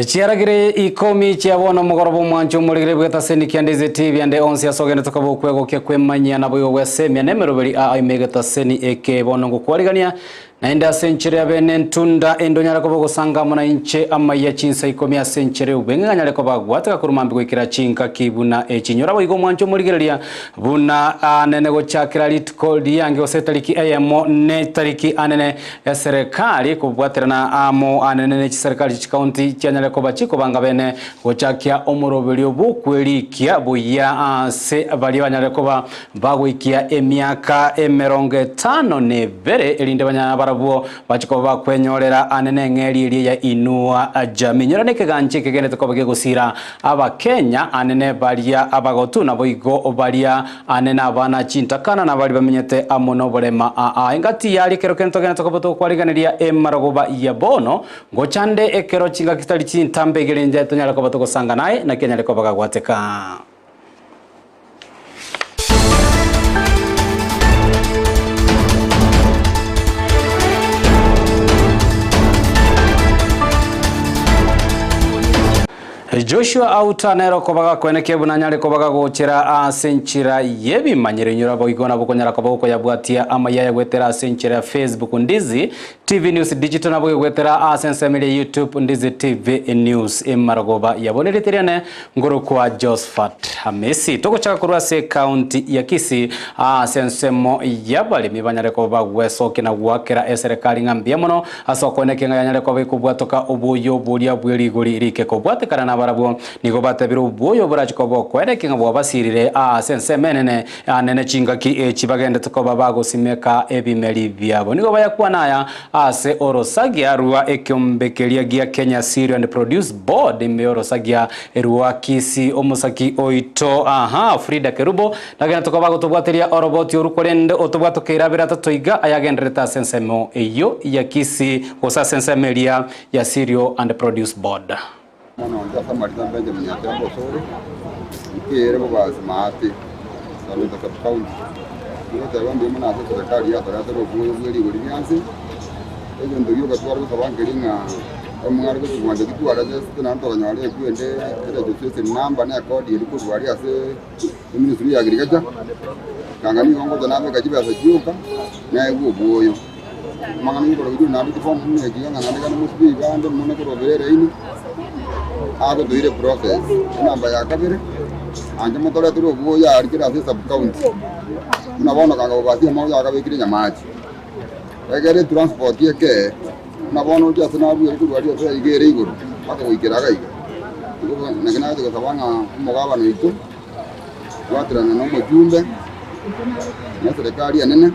Chiaragire Ikomi chiabona mugorobo mwancho muligire bweta seni Ndizi TV ande onsi asogene tukabo kwego kye kwemanya na boyo wesemya nemerobeli a imegeta seni eke bono ngukwarigania naenda senchire abene ntunda endonyara ko gusanga muna inche Amayia Chinsa Ikomi asenchire ubenganyale ko bagwataka kurumambi kwikira chinka kibuna echinyora boyigo mwancho muligirelia buna anene go chakira litko liyange osetaliki ayamo ne tariki anene ya serikali kubwaterana amo anene ne serikali county cyanyale ko bachiko banga bene go chakia omurobeli obukwelikia buya se bali banyale ko bagwikia emyaka 50 ne bere elinde banyana barabuo bachiko bakwenyorera anene ngeli ya inua jamii nyora nekeganche kegene tukobage gusira aba Kenya anene balia abagotu na boigo balia anene abana chintakana na bali bamenyete amono bolema ingati yali kero kento gene tukoboto kwaliganiria emaragoba ya bono ngochande ekero chinga kitali chintambe gelenje tonyala koboto gusanga naye na Kenya leko bagagwateka. Joshua Auta nero kobaga kweneke bunanyale kobaga gochera senchira yebi manyere nyura boigona bukonyara koboko yabwatia Amayia gwetera senchira Facebook Ndizi TV News Digital na boyo gwetera sensemile YouTube Ndizi TV News emaragoba yabonereterane ngoro kwa Josephat Amisi tokochaka kurwa se county ya Kisii sensemo yabali mibanyare koba gwesoke na gwakera serikali ngambia mono asokweneke nganyale kobe kubwatoka obuyo bulia bweli guri rike kobwatekana na barabo niko batabiro boyo burachikobo kwereke ngabo basirire sensemenene nene chingaki chibagende tukoba bago simeka ebimeli byabo niko bayakuwa naya ase orosagia ruwa ekyombekelia gia Kenya Cereal and Produce Board imeorosagia ruwa Kisii omusaki oito Frida Kerubo nagena tukoba gutubwateria oroboti urukorende otubwatokera birata toiga ayagendreta sensemo eyo ya Kisii osa sensemelia ya Cereal and Produce Board. Mwana wanja samarita benje mnyatamba sore ikere babazi mate salita sub county ndio wambe mwana ase serikali ya tarata robuyo bweli buri nyansi ejo ndio gatwara kusabangelinga omwari ko kumwanje kitwara je nanto kanyale kwende era Josephat namba na code iri kutwari ase ministry ya agriculture kangani wango danabe kajiba ase juka na ego boyo mangani ko bidu na bidu form ne kianga na kana musbi bande mone ko berere ini ago doire process namba ya kabere anje motore turo go ya arikira ase sub county unabona kanga basi mo ya kabekire nyamaji egere transport yeke unabona uja sana abu iri kuwari ase igere iguru aka wikira ga iga nagana de sabanga mogaba no ito watrana no mujumbe na serikali anene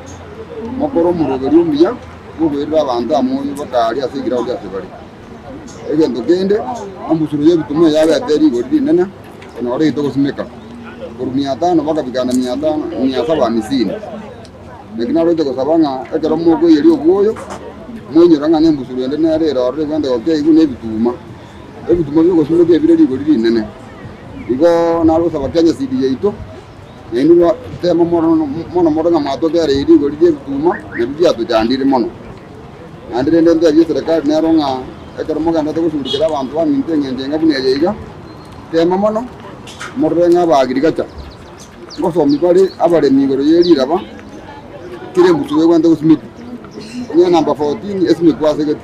mokoro muroberi umya ubirwa abantu amoyo bakari ase igira uja sebari egendo gende ambusuru yebitume yabe ateri gori nena na ore ito kusimeka kuru 500 baka bigana 500 750 nekina ro ito sabanga ekero mogo yeri obuyo mwenyuranga nembusuru ende na rero ore gende oke igu nebituma ebituma byo kusimeka ebireri gori nene igo naro sabakanya CD yeito yendu tema mono na mato gare iri gori ebituma nebya tujandire mono andire ndende ya serikali neronga ekero moganda tugushurikira abantu baminte ngendenga bunyeyiga tema mono morenga ba agriculture ngosomi bari abaremi goro yerira ba kire mbutuwe kwanda kusmith nya number 14 esmi kwasege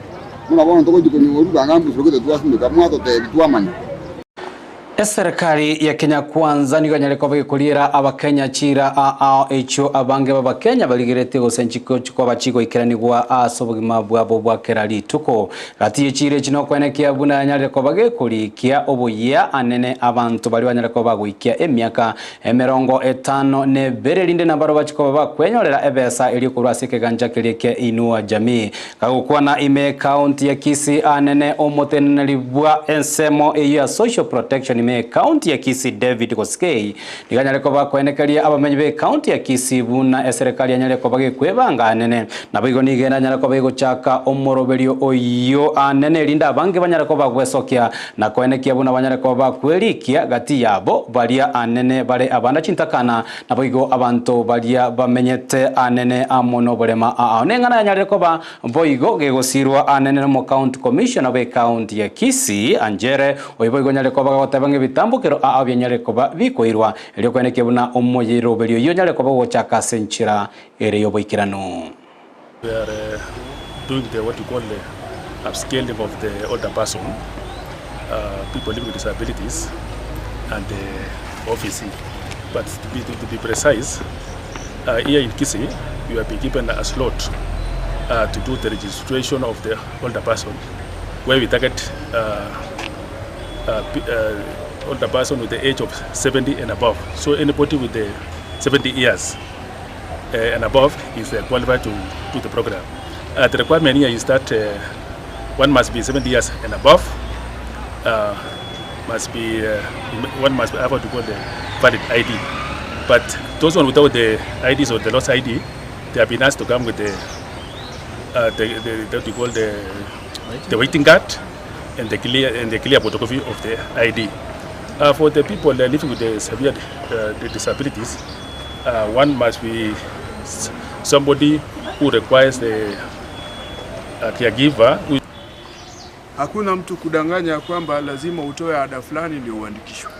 munabona tukujikonyo banga mbusuruke twasindika mwato te bitwamanya. Serikali ya Kenya kwanza nigo nyaleko bagikuliera abakenya chira echo abange baba Kenya baligirete gosenchiko chiko bachiko ikiranigwa asobugima bwabo bwakerali tuko gati chire chino kwenekia buna nyaleko bagikulikia obuya anene abantu bali banyaleko bagwikia emyaka 50 ne berelinde nambaro bachiko baba kwenyorera ebesa ili kurwasike ganja keleke inua jamii kagukwa na ime county ya Kisii anene omotenelibwa ensemo eya social protection ime county ya Kisii David Gusii niganyare ko bakwenekeria abamenyi be county ya Kisii buna serikali yanyare ko bagikwebanga nene nabigo nigenda nyare ko bagichaka omoroberio oyo anene linda bange banyare ko bagwesokia na kwenekia buna banyare ko bakwerikia gati yabo balia anene bare abanda chintakana nabigo abantu balia bamenyete anene amono bolema nengana nyare ko ba boigo gegosirwa anene mo county commissioner be county ya Kisii anjere oiboigo nyare ko bagotabange bitambukero byanyare ko bikoirwa elio kwenekia buna omoyiro berio yo nyare ko bagochaka senchira ere yo boikirano. We are doing what you call the upscaling of the older person, people living with disabilities, and the office. But to be precise, here in Kisii, we have been given a slot to do the registration of the older person, where we target older person with the age of 70 and above. So anybody with the 70 years and above is qualified to do the program. The requirement here is that one must be 70 years and above. One must be able to go the valid ID. But those one without the IDs or the lost ID, they have been asked to come with the what you call the waiting card and the clear photocopy of the ID. For the people living with the severe disabilities, one must be somebody who requires the caregiver. Hakuna mtu kudanganya kwamba lazima utoe ada fulani ndio uandikishwe.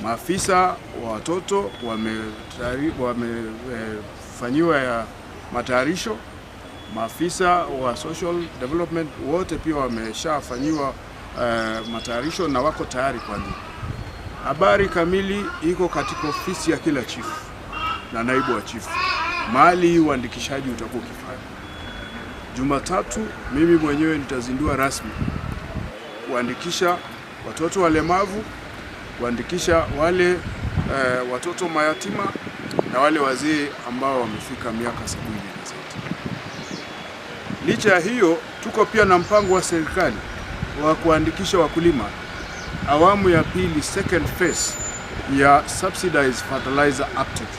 Maafisa wa watoto wamefanyiwa ya matayarisho. Maafisa wa social development wote pia wameshafanyiwa matayarisho na wako tayari kwa nini. Habari kamili iko katika ofisi ya kila chifu na naibu wa chifu. Mahali uandikishaji utakuwa ukifanya. Jumatatu mimi mwenyewe nitazindua rasmi kuandikisha watoto walemavu, kuandikisha wale watoto mayatima na wale wazee ambao wamefika miaka 70 na zaidi. Licha ya hiyo, tuko pia na mpango wa serikali wa kuandikisha wakulima awamu ya pili, second phase ya subsidized fertilizer uptake.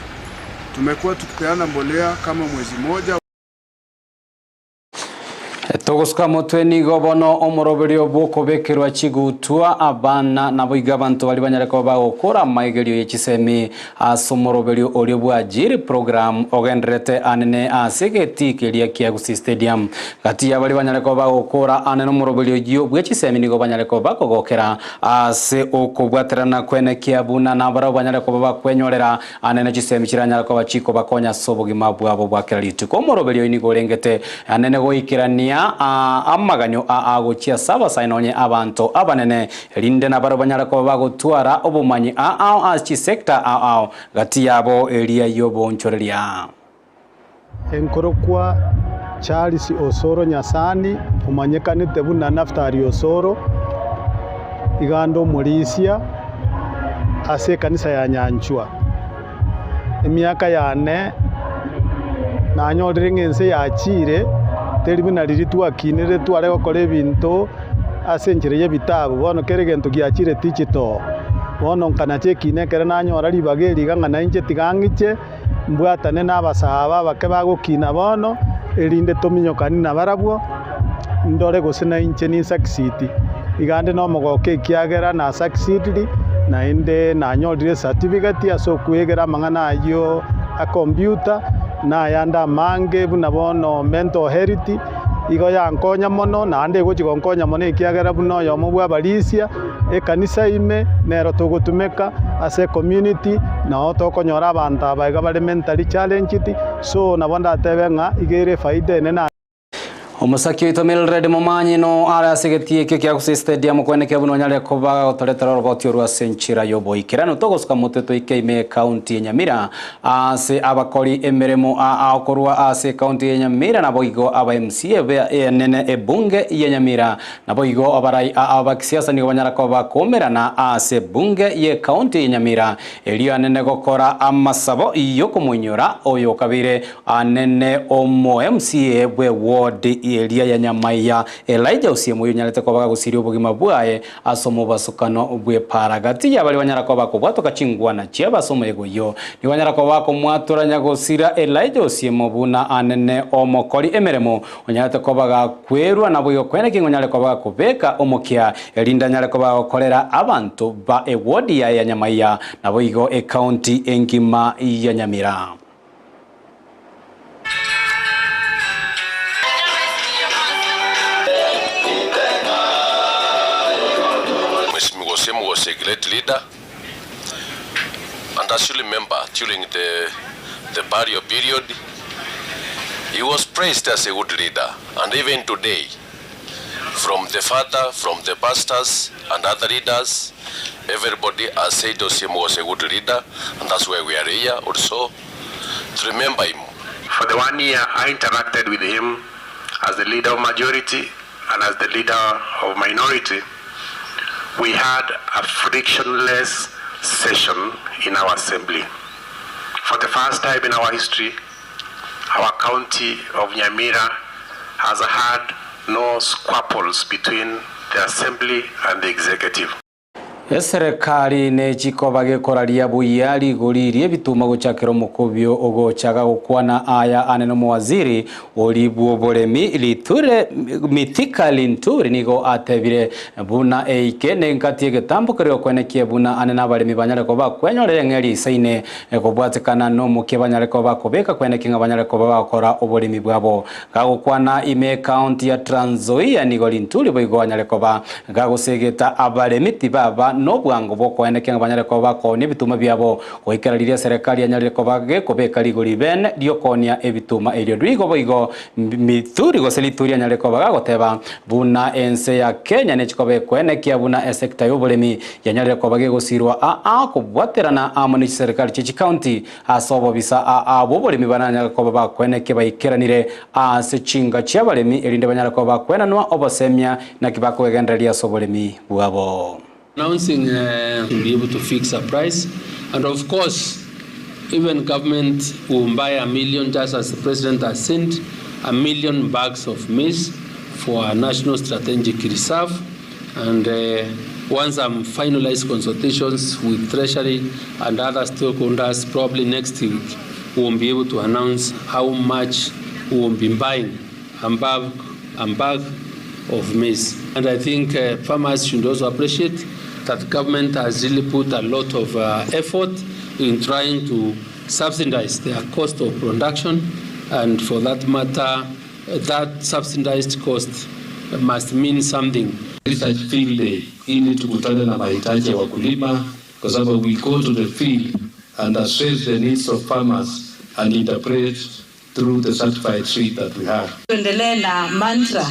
Tumekuwa tukipeana mbolea kama mwezi moja. Togoska motwe ni gobono omoroberio boko bekerwa chigutua abana nabo igabantu bali banyare ko bagokora maigerio yechisemi asomoroberio orio bwajiri program ogendrete anene asegeti kelia kia Gusii stadium gati ya bali banyare ko bagokora anene omoroberio gyo bwechisemi ni go banyare ko bagokera ase okobwaterana kwene kia buna na bara banyare ko bakwenyorera anene chisemi chiranyare ko bachiko bakonya sobogima bwabo bwakera lituko omoroberio ni gorengete anene goikirania amaganyo agochia saba sainonye abantu abanene linde na baro banyara ko bagotwara obumanyi achi sector gati yabo elia yobo nchorelia enkorokwa Charles Osoro Nyasani umanyekanite buna naftari Osoro igando Morisia ase kanisa ya Nyanchwa emiaka yane nanyorire ngense yachire teribuna liritua kinere tware gukora ebintu asenjereye bitabu bono kere gento giachire digital bono nkana chekine kere nanyora libageri gangana inche tigangiche mbwatane n'abasaba bake bagukina bono erinde tominyokani na barabwo ndore gusina inche ni succeed igande no mogoke kiagera na succeed na inde nanyorire certificate aso kwegera mangana ayo a computer na yanda mange buna bono mental health igo yankonya mono na ande gochigonkonya mono ikiagera buno yomo bwa balisia ekanisa ime nero tugutumeka ase community na otokonyora abantu abaiga bali mentally challenged so nabonda tebenga igere faida nena Omusaki itomel red momanyi no ara segetie kya Gusii stadium kwene kya buno nyale ko ba otoretera roboti rwa senchira yobo ikirano togoska muteto Ikomi county Nyamira ase abakori emeremo akorwa ase county Nyamira naboigo aba MCA be nene ebunge ya Nyamira naboigo abarai abakisiasa ni banyara ko bakomerana ase bunge ye county Nyamira elio nene gokora amasabo iyo kumunyura oyo kabire anene omo MCA bwe ward eria ya Nyamaiya Elijah Osiemo nyarete kwa baga gusiria ubugima bwae asomo basukano bwe paragati ya bali banyara kwa bako bwatoka chingwana chia basomo ego yo ni banyara kwa bako mwatoranya gusira Elijah Osiemo buna anene omokori emeremo onyarete kwa baga kwerwa na bwo kwene kingonyale kwa baga kubeka omokia elinda nyale kwa baga kolera abantu ba ewodi ya Nyamaiya na bwo county engima ya Nyamira. Osiemo was a great leader, and as you remember, during the barrier period, he was praised as a good leader, and even today, from the father, from the pastors, and other leaders, everybody has said Osiemo was a good leader, and that's why we are here also to remember him. For the 1 year, I interacted with him as the leader of majority and as the leader of minority. We had a frictionless session in our assembly. For the first time in our history, our county of Nyamira has had no squabbles between the assembly and the executive. Serikali ne chikoba gekoraria buyali guririe bituma guchakira mukubyo ogochaga gukwana aya aneno muwaziri olibu oboremi liture mitika linturi nigo atebire buna eike ne nkati getambo kero kwenekie buna anena baremi banyare ko bakwenyorere ngeri saine kobwatekana no mukebanyare ko bakobeka kwenekinga banyare ko bakora oboremi bwabo gagukwana ime county ya Trans Nzoia nigo linturi boigo banyare ko ba gagusegeta abaremi tibaba no bwango boko enekanga banyare ko bako ni bituma byabo goikarariria serikali ya Nyarire ko bage kobeka ligori ben diokonia ebituma elio rigo boigo mituri go selituria Nyarire ko baga goteba buna ense ya Kenya ne chikobe ko enekia buna sector y'oburemi ya Nyarire ko bage gosirwa kubwaterana amoni serikali chichi county asobo bisa abo buremi bananya ko bako eneke baikeranire sechinga chiabaremi elinde banyare ko bako enanwa obosemia na kibako egenderia soboremi bwabo. Announcing to be able to fix a price, and of course even government will buy 1 million, just as the president has sent 1 million bags of maize for a national strategic reserve. And once I'm finalized consultations with Treasury and other stakeholders, probably next week we'll be able to announce how much we will be buying a bag of maize. And I think farmers should also appreciate that government has really put a lot of effort in trying to subsidize their cost of production, and for that matter, that subsidized cost must mean something. Research field day ili tukutane na mahitaji ya wakulima, kwa sababu we go to the field and assess the needs of farmers and interpret through the certified seed that we have. Tuendelee na mantra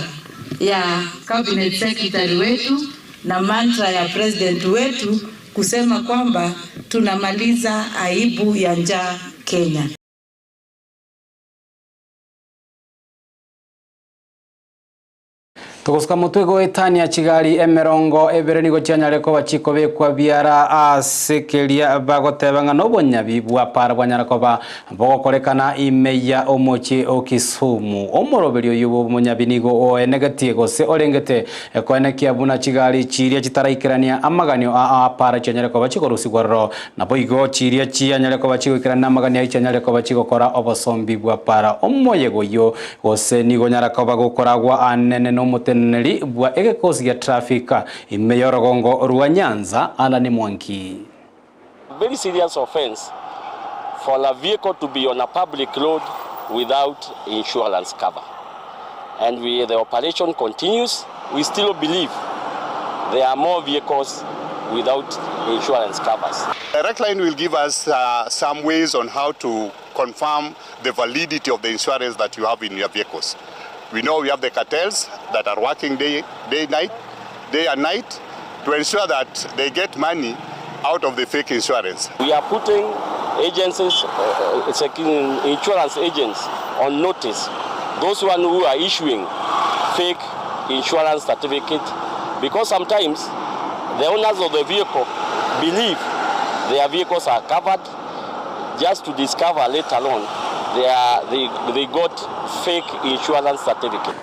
ya cabinet secretary wetu na mantra ya president wetu kusema kwamba tunamaliza aibu ya njaa Kenya. Tukusuka mutwego etania chigari emerongo everenigo chanyare ko bachiko bekwa biara asekelia bagotebanga no bonyabi bwa para bwanyara ko ba bokorekana imeya omochi okisumu omoroberio yubo munyabi nigo o negative go se orengete ko enekia buna chigari chiria chitaraikirania amaganio a para chanyare ko bachiko rusigwaro na boigo chiria chianyare ko bachiko ikirana amaganio chanyare ko bachiko kora obosombi bwa para omoyego yo ose nigo nyara ko bagokoragwa anene no neri bwa egekosi ya trafika imeyorogongo ruwa Nyanza Alani Mwanki. Very serious offense for a vehicle to be on a public road without insurance cover. And the operation continues. We still believe there are more vehicles without insurance covers. Direct Line will give us some ways on how to confirm the validity of the insurance that you have in your vehicles. We know we have the cartels that are working day and night to ensure that they get money out of the fake insurance. We are putting agencies, insurance agents on notice. Those one who are issuing fake insurance certificate, because sometimes the owners of the vehicle believe their vehicles are covered, just to discover later on they got fake insurance certificate.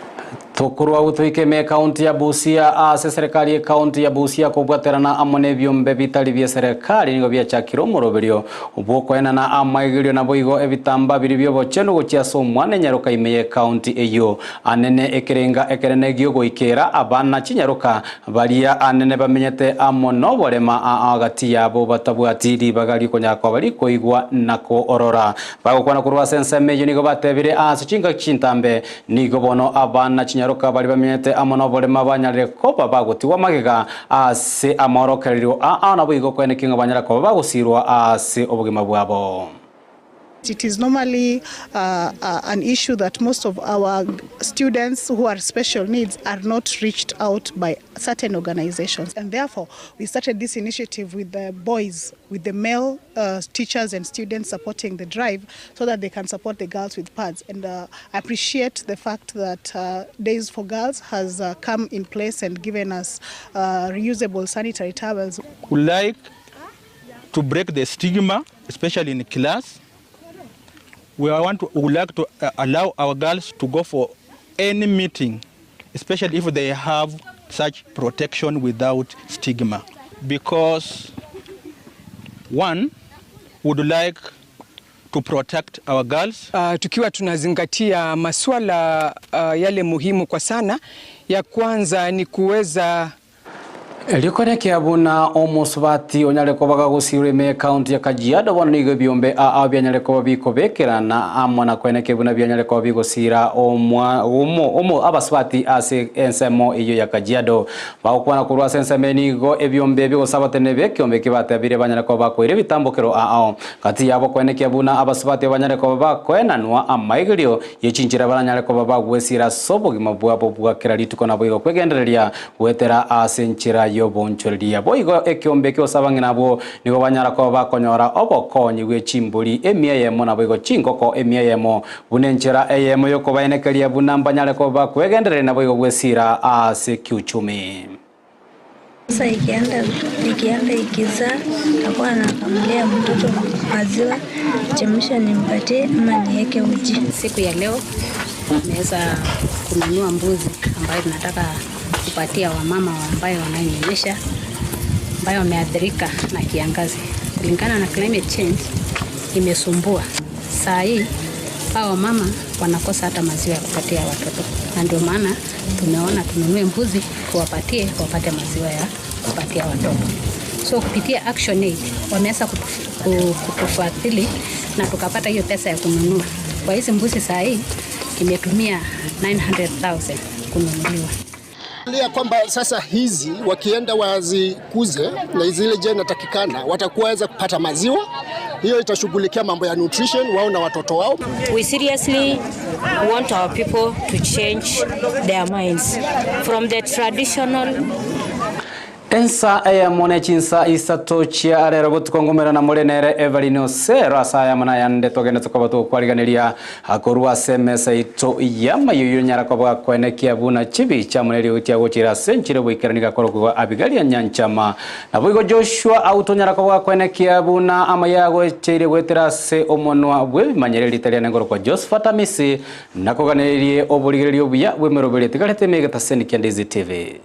Tukurwa gutuikeme kaunti ya Busia ase serikali ya kaunti ya Busia kubwaterana amone byombe bitali bya serikali nigo byachakiro muroberio ubwokwena na amaigirio na boigo ebitamba biri byo bocheno gochiaso mwane nyaruka imeye kaunti eyo anene ekerenga ekerenegio goikera abana chinyaruka balia anene bamenyete amono borema agati yabo batabwatiri bagali konyako bali koigwa nako orora bagokwana kurwa sense meyo nigo batebire ase chinga chintambe nigo bono abana nyaruka bali bamenyete amono borema banyareko bagotiwa magega ase amorokerero na boigo kwene kinga banyarako bagosirwa ase obugima bwabo. It is normally an issue that most of our students who are special needs are not reached out by certain organizations, and therefore we started this initiative with the boys, with the male teachers and students supporting the drive so that they can support the girls with pads. And I appreciate the fact that Days for Girls has come in place and given us reusable sanitary towels. We like to break the stigma, especially in class. We would like to allow our girls to go for any meeting, especially if they have such protection without stigma. Because one would like to protect our girls. Tukiwa tunazingatia masuala yale muhimu kwa sana, ya kwanza ni kuweza Elikone kiabuna Josephat onyaleko bagagusire me county ya Kajiado bono nigo byombe byanyaleko babiko bekerana amona kwene kebuna byanyaleko babigosira omo abaswati ase ensemo iyo ya Kajiado bakwana kurwa senseme nigo ebyombe bigosabatene bekyombe kibatabire banyaleko bakoire bitambokero kati yabo kwene kiabuna abaswati banyaleko bakwenanwa amaigirio yechinjira banyaleko babagwesira sobogima bwabo bwakera lituko na boigo kwegendereria wetera ase nchira bonchoria boigo ekyombe kyo sabangi nabo nigo banyara ko bakonyora obokonyi gwechimbuli emiyemo na boigo chingoko emiyemo bunenchera eyemo yoko bayenekeria bunambanyale ko bakwegendere na boigo gwesira ase kiuchumi. Sasa ikienda ikiza takuwa nakamulia mtoto maziwa chemsha nimpatie ama niweke uji. Siku ya leo nimeweza kununua mbuzi ambayo tunataka kupatia wamama ambayo wananyonyesha ambayo wameathirika na kiangazi. Kulingana na climate change imesumbua. Saa hii hao mama wanakosa hata maziwa ya kupatia watoto. Na ndio maana tumeona tununue mbuzi tuwapatie wapate maziwa ya kupatia watoto. So kupitia Action Aid wameweza kutufadhili na tukapata hiyo pesa ya kununua. Kwa hizi mbuzi saa hii imetumia 900,000 kununuliwa. Kwamba sasa hizi wakienda wazikuze na zile je natakikana watakuweza kupata maziwa, hiyo itashughulikia mambo ya nutrition wao na watoto wao. We seriously want our people to change their minds from the traditional Ensa mone Chinsa isatochia arero butukongomera na morenere Evelino Sera saya mana yande togene tukabatu kwariganiria hakorwa semesa ito yama yuyu nyara kwa kwene kiabuna chibi cha moneri utia gochira senchire bwikeranika korokwa abigalia nyanchama na bwigo Joshua Auta nyara kwa kwene kiabuna Amayia gochire gweterase omonwa bwe manyereri italiana ngoro kwa Josephat Amisi nakoganirie obuligerio buya bwemerobere tigalete megata seni Ndizi TV.